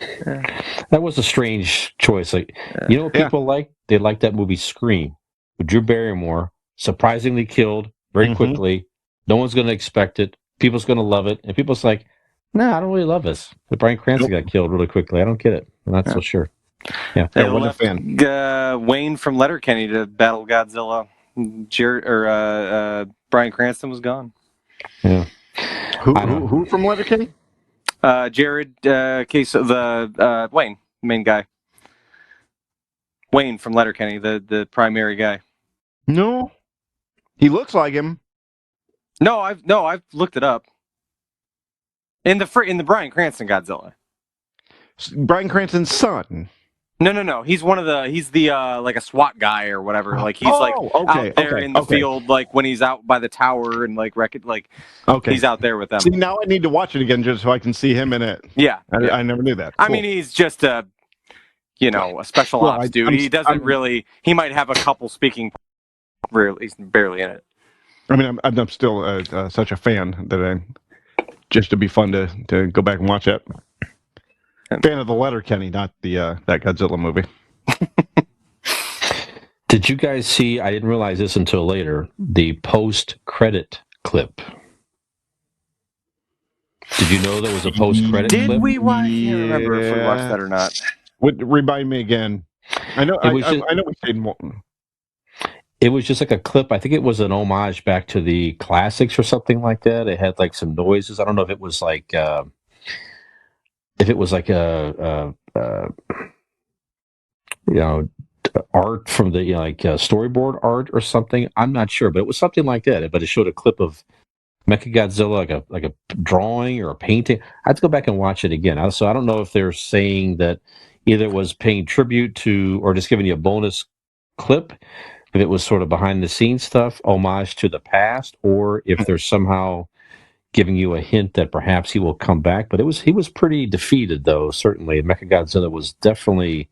That was a strange choice. Like, you know what people like? They like that movie Scream with Drew Barrymore, surprisingly killed very quickly. No one's going to expect it. People's going to love it. And people's like, nah, I don't really love this. But Bryan Cranston got killed really quickly. I don't get it. I'm not so sure. Yeah. They left Wayne from Letterkenny to battle Godzilla. Bryan Cranston was gone. Yeah. Who from Letterkenny? Jared Wayne, main guy. Wayne from Letterkenny, the primary guy. No. He looks like him. No, I've looked it up. In the Bryan Cranston Godzilla. Bryan Cranston's son. No. He's the like a SWAT guy or whatever. Like he's out there in the field, like when he's out by the tower and like he's out there with them. See, now I need to watch it again just so I can see him in it. Yeah. I never knew that. Cool. I mean, he's just a special ops dude. He doesn't really. He might have a couple speaking. He's barely in it. I mean, I'm still such a fan that just to be fun to go back and watch that. Fan of the Letterkenny, not the that Godzilla movie. Did you guys see? I didn't realize this until later. The post-credit clip. Did you know there was a post-credit clip? Did we watch? I can't remember if we watched that or not. Remind me again. I know. I know we stayed more. It was just like a clip. I think it was an homage back to the classics or something like that. It had like some noises. I don't know if it was like. If it was like art from the storyboard art or something, I'm not sure, but it was something like that. But it showed a clip of Mechagodzilla, like a drawing or a painting. I have to go back and watch it again. So I don't know if they're saying that either it was paying tribute to or just giving you a bonus clip, if it was sort of behind the scenes stuff, homage to the past, or if there's somehow giving you a hint that perhaps he will come back. But he was pretty defeated, though. Certainly, Mechagodzilla was definitely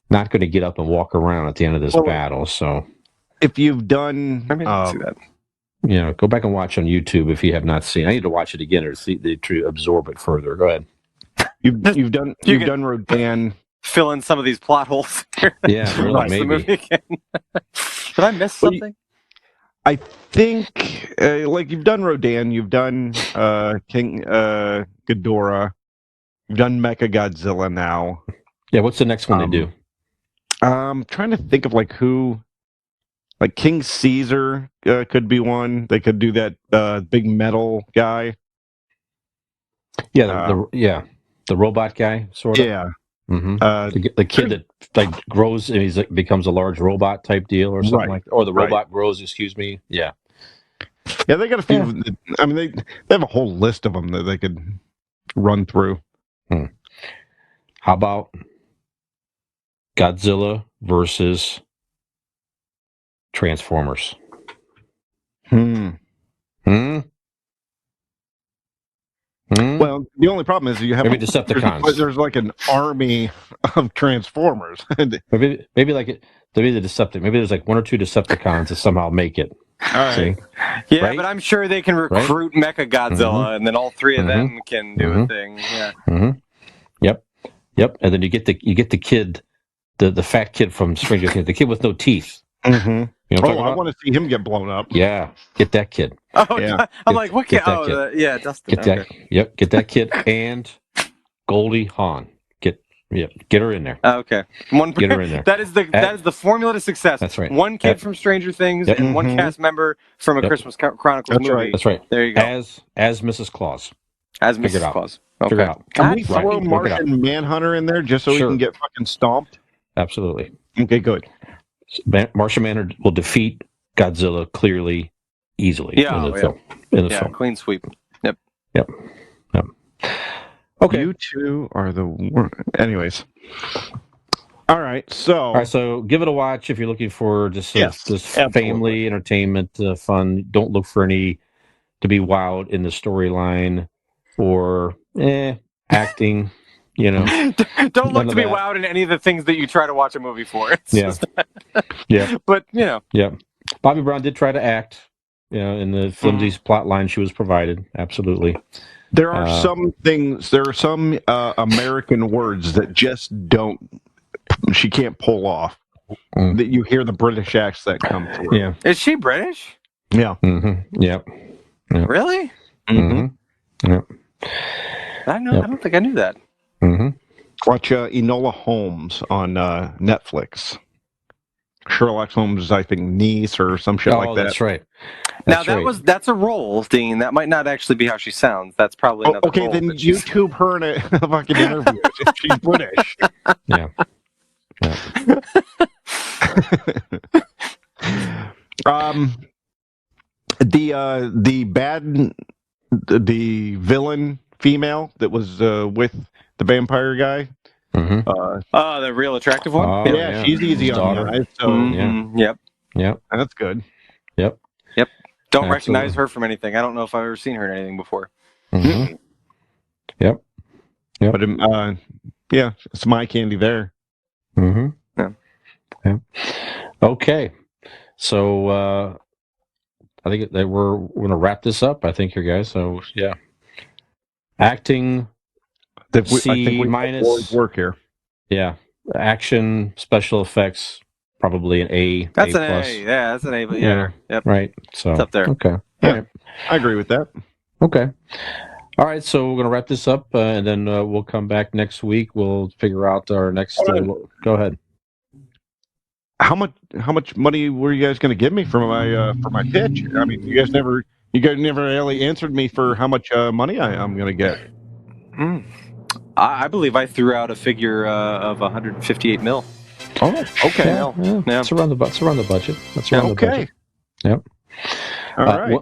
not going to get up and walk around at the end of this battle. So, if you've done, I didn't see that. Go back and watch on YouTube if you have not seen. I need to watch it again to absorb it further. Go ahead. You've done Rodan. Fill in some of these plot holes here. Yeah, really, Watch the movie again. Did I miss something? I think, like you've done Rodan, you've done King Ghidorah, you've done Mechagodzilla now. Yeah, what's the next one they do? I'm trying to think of like who, like King Caesar could be one. They could do that big metal guy. Yeah, the robot guy, sort of. Yeah. Mm-hmm. The kid that like grows and becomes a large robot type deal or something like that. Or the robot grows, excuse me. Yeah. Yeah, they got a few. Yeah. I mean, they have a whole list of them that they could run through. How about Godzilla versus Transformers? Well, the only problem is you have maybe Decepticons. There's like an army of Transformers. maybe the Decepticons. Maybe there's like one or two Decepticons to somehow make it. All right. Yeah, right? But I'm sure they can recruit Mechagodzilla, and then all three of them can do a thing. Yeah. Yep. And then you get the kid, the fat kid from Stranger Things, the kid with no teeth. I want to see him get blown up. Yeah, get that kid. Oh, yeah. I'm like, what kid? Yeah, Dustin. Get that kid and Goldie Hawn. Get her in there. Okay, get her in there. That is the formula to success. That's right. One kid from Stranger Things and one cast member from a Christmas Chronicles movie. That's right. There you go. As Mrs. Claus. As Mrs. Claus. Okay. Figure it out. Can we throw Martian Manhunter in there just so he can get fucking stomped? Absolutely. Okay, good. Martian Manhunter will defeat Godzilla clearly, easily. In the film. Clean sweep. Yep. Okay. You two are the worst. Anyways. All right. So give it a watch if you're looking for just family entertainment, fun. Don't look for any to be wowed in the storyline or acting. Don't look to be wowed in any of the things that you try to watch a movie for. But Bobby Brown did try to act, in the flimsy plot line she was provided. Absolutely. There are some things. There are some American words that just don't. She can't pull off. That you hear the British accent come through. Yeah. Is she British? Yeah. Mm-hmm. Yep. Really? Mm-hmm. Yep. I don't think I knew that. Mm-hmm. Watch Enola Holmes on Netflix. Sherlock Holmes' I think niece or some shit like that. That's right. That's a role, Dean. That might not actually be how she sounds. That's probably another okay, role. then YouTube her in a fucking interview. She's British. Yeah. The villain female that was with the vampire guy. Mm-hmm. The real attractive one. Yeah, she's easy on the eyes. So Yep. That's good. Yep. Don't recognize her from anything. I don't know if I've ever seen her in anything before. Mm-hmm. Yep. But it's my candy there. Mm-hmm. Yeah. Okay. So I think that we're going to wrap this up. I think, here, guys. So acting. I think we minus work here. Yeah, action, special effects, probably an A. That's an plus. A. Yeah, that's an A. But yep. Right. So it's up there. Okay. Yeah, all right. I agree with that. Okay. All right. So we're gonna wrap this up, and then we'll come back next week. We'll figure out our next. Go ahead. How much money were you guys going to give me for my pitch? I mean, you guys never really answered me for how much money I'm going to get. I believe I threw out a figure of 158 mil. Oh, okay. Yeah. That's around the budget. That's around the budget. Yep. All right.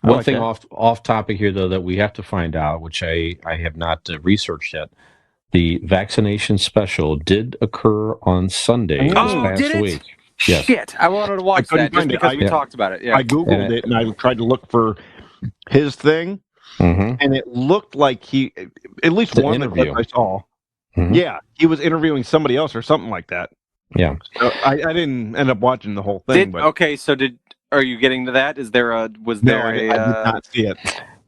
One thing off topic here, though, that we have to find out, which I have not researched yet. The vaccination special did occur on Sunday this past week. Yes. Shit, I wanted to watch couldn't that just find it. because we Yeah. talked about it. Yeah. I googled it and I tried to look for his thing, Mm-hmm. and it looked like he, at least The one of the clips interview. I saw. Mhm. Yeah, he was interviewing somebody else or something like that. Yeah. So I didn't end up watching the whole thing, but Are you getting to that? Was no, there I a? did not see it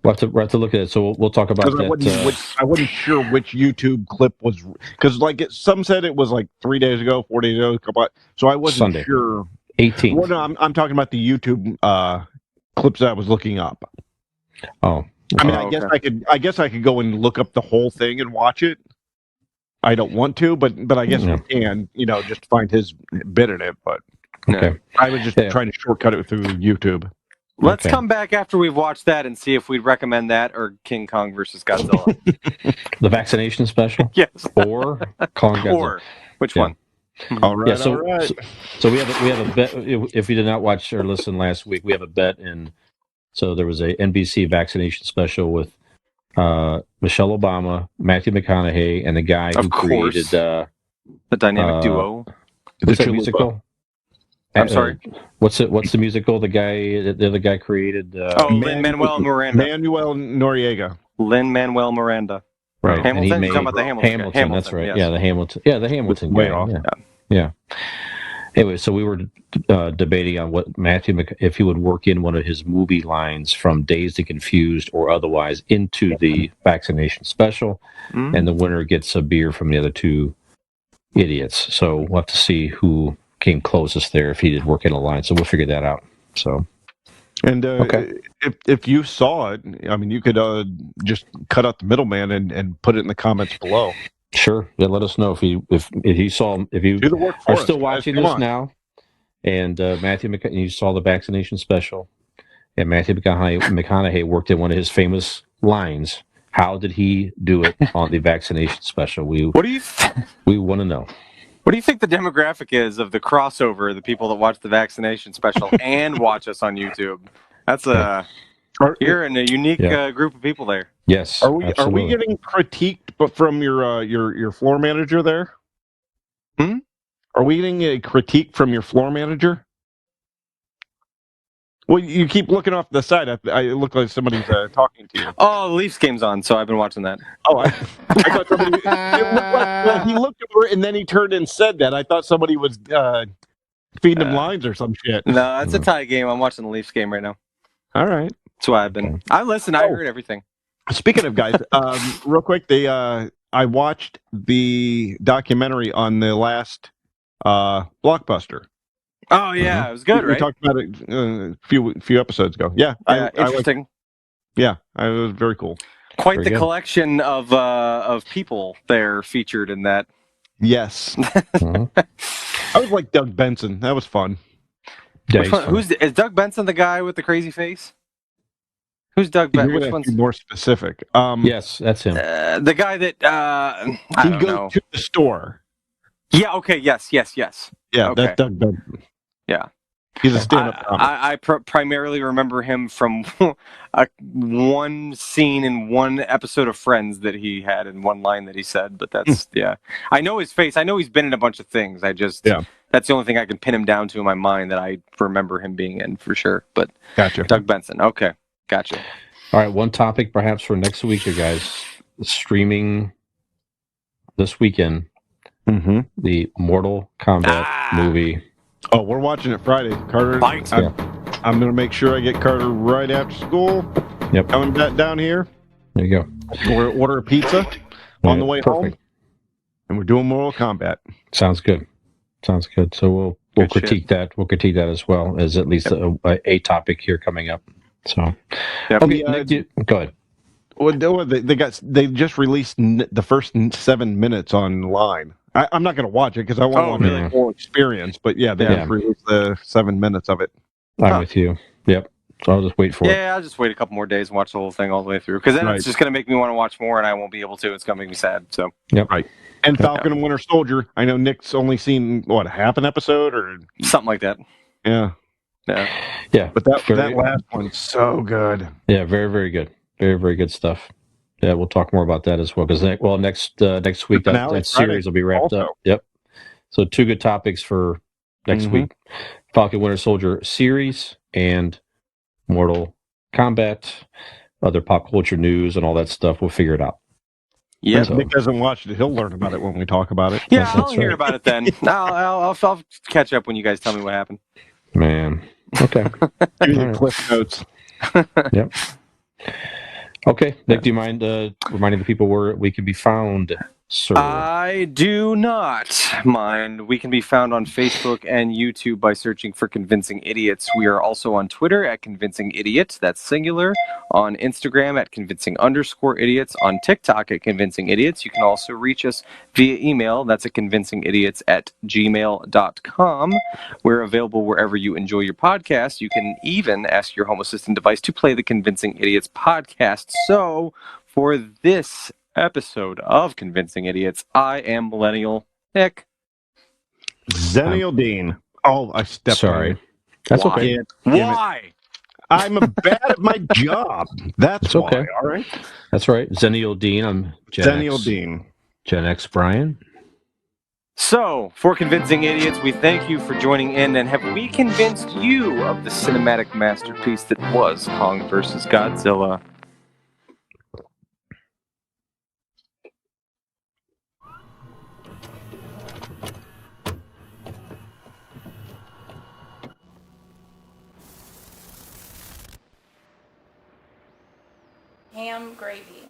We'll have to look at it. So we'll talk about because that. I wasn't sure which YouTube clip was, because like some said it was like 3 days ago, 4 days ago, so I wasn't Sunday. sure. 18th. Well, no, I'm talking about the YouTube clips that I was looking up. Oh. I mean, Oh, I guess I could go and look up the whole thing and watch it. I don't want to, but I guess Yeah. we can, just find his bit in it. But Okay. I was just trying to shortcut it through YouTube. Let's Okay. come back after we've watched that and see if we'd recommend that or King Kong versus Godzilla. The vaccination special? Yes. Or Kong Godzilla? Or which Yeah. one? All right, Yeah, so, all right. so we have a bet. If you did not watch or listen last week, we have a bet in. So there was a NBC vaccination special with Michelle Obama, Matthew McConaughey, and the guy who Of course. created The dynamic duo. what's The that Chalupa. musical? I'm sorry. What's the musical? The other guy created. Lin-Manuel Miranda. Manuel Noriega. Lin-Manuel Miranda. Right. Hamilton? And he You're made talking about the Hamilton guy. Hamilton, that's right. Yes. Yeah, the Hamilton. Yeah, the Hamilton Way guy. off. Yeah. Anyway, so we were debating on what if he would work in one of his movie lines from Dazed and Confused or otherwise into the vaccination special, and the winner gets a beer from the other two idiots. So we'll have to see who came closest there if he did work in a line. So we'll figure that out. So. And Okay. if you saw it, I mean, you could just cut out the middleman and put it in the comments below. Sure. Yeah, let us know if you Do the work for are us, still guys. watching Come this on. now, and you saw the vaccination special, and Matthew McConaughey worked in one of his famous lines. How did he do it on the vaccination special? We want to know. What do you think the demographic is of the crossover, the people that watch the vaccination special and watch us on YouTube? That's you're in a unique group of people there. Yes. Are we absolutely. getting critiqued but from your floor manager there? Are we getting a critique from your floor manager? Well, you keep looking off the side. I look like somebody's talking to you. Oh, the Leafs game's on, so I've been watching that. Oh, I thought somebody. It looked like he looked over and then he turned and said that. I thought somebody was feeding him lines or some shit. No, that's a tie game. I'm watching the Leafs game right now. All right. That's why I've been. I listened. I heard everything. Speaking of guys, real quick, I watched the documentary on the last Blockbuster. Oh yeah, It was good, We right? talked about it a few episodes ago. Yeah, Interesting. It was very cool. Quite Very the good. collection of people there featured in that. Yes, I was like Doug Benson. That was fun. Yeah, Which one, is Doug Benson the guy with the crazy face? Who's Doug Benson? You're Which gonna have one's to be more specific? Yes, that's him. the guy that I He don't goes know. to the store. Yeah. Okay. Yes. Yeah, Okay. that's Doug Benson. Yeah. He's a stand-up comic. I primarily remember him from one scene in one episode of Friends that he had in one line that he said. But that's I know his face. I know he's been in a bunch of things. That's the only thing I can pin him down to in my mind that I remember him being in for sure. But Gotcha. Doug Benson. Okay, gotcha. All right, one topic perhaps for next week, you guys. Streaming this weekend, Mm-hmm. the Mortal Kombat movie. Oh, we're watching it Friday, Carter. Fight. I'm going to make sure I get Carter right after school. Yep. Coming back down here. There you go. We're order a pizza on the way home, Perfect. and we're doing Mortal Kombat. Sounds good. So we'll Good critique that. We'll critique that as well as at least a topic here coming up. So Yep. okay, Nick, go ahead. Well, they just released the first 7 minutes online. I'm not going to watch it because I want really? the whole experience. But they just released the 7 minutes of it. I'm with you. Yep. So I'll just wait for it. Yeah, I'll just wait a couple more days and watch the whole thing all the way through because then it's just going to make me want to watch more, and I won't be able to. It's going to make me sad. So Yep. Right. And Falcon and Winter Soldier. I know Nick's only seen half an episode or something like that. Yeah. Yeah. But that last one's so good. Yeah, very, very good. Very, very good stuff. Yeah, we'll talk more about that as well. Because next week that series will be wrapped up. Yep. So 2 good topics for next week. Falcon Winter Soldier series and Mortal Kombat, other pop culture news and all that stuff. We'll figure it out. Yep. If Nick hasn't watched it, he'll learn about it when we talk about it. Yeah, That's I'll hear right. about it then. I'll catch up when you guys tell me what happened. Man. Okay. Give you All the right. cliff notes. Yep. Okay. Nick, do you mind reminding the people where we can be found, sir? I do not mind. We can be found on Facebook and YouTube by searching for Convincing Idiots. We are also on Twitter at Convincing Idiots, that's singular, on Instagram at Convincing_idiots, on TikTok at Convincing Idiots. You can also reach us via email, that's at convincingidiots@gmail.com. We're available wherever you enjoy your podcast. You can even ask your home assistant device to play the Convincing Idiots podcast. So, for this episode of Convincing Idiots, I am Millennial Nick. Xennial Dean. Oh, I stepped on Sorry. you. That's Why? okay. Damn it. Why? I'm bad at my job. That's It's why. okay. All right. That's right. Xennial Dean. I'm Xennial Dean. Gen X Brian. So, for Convincing Idiots, we thank you for joining in, and have we convinced you of the cinematic masterpiece that was Kong vs. Godzilla? Ham gravy.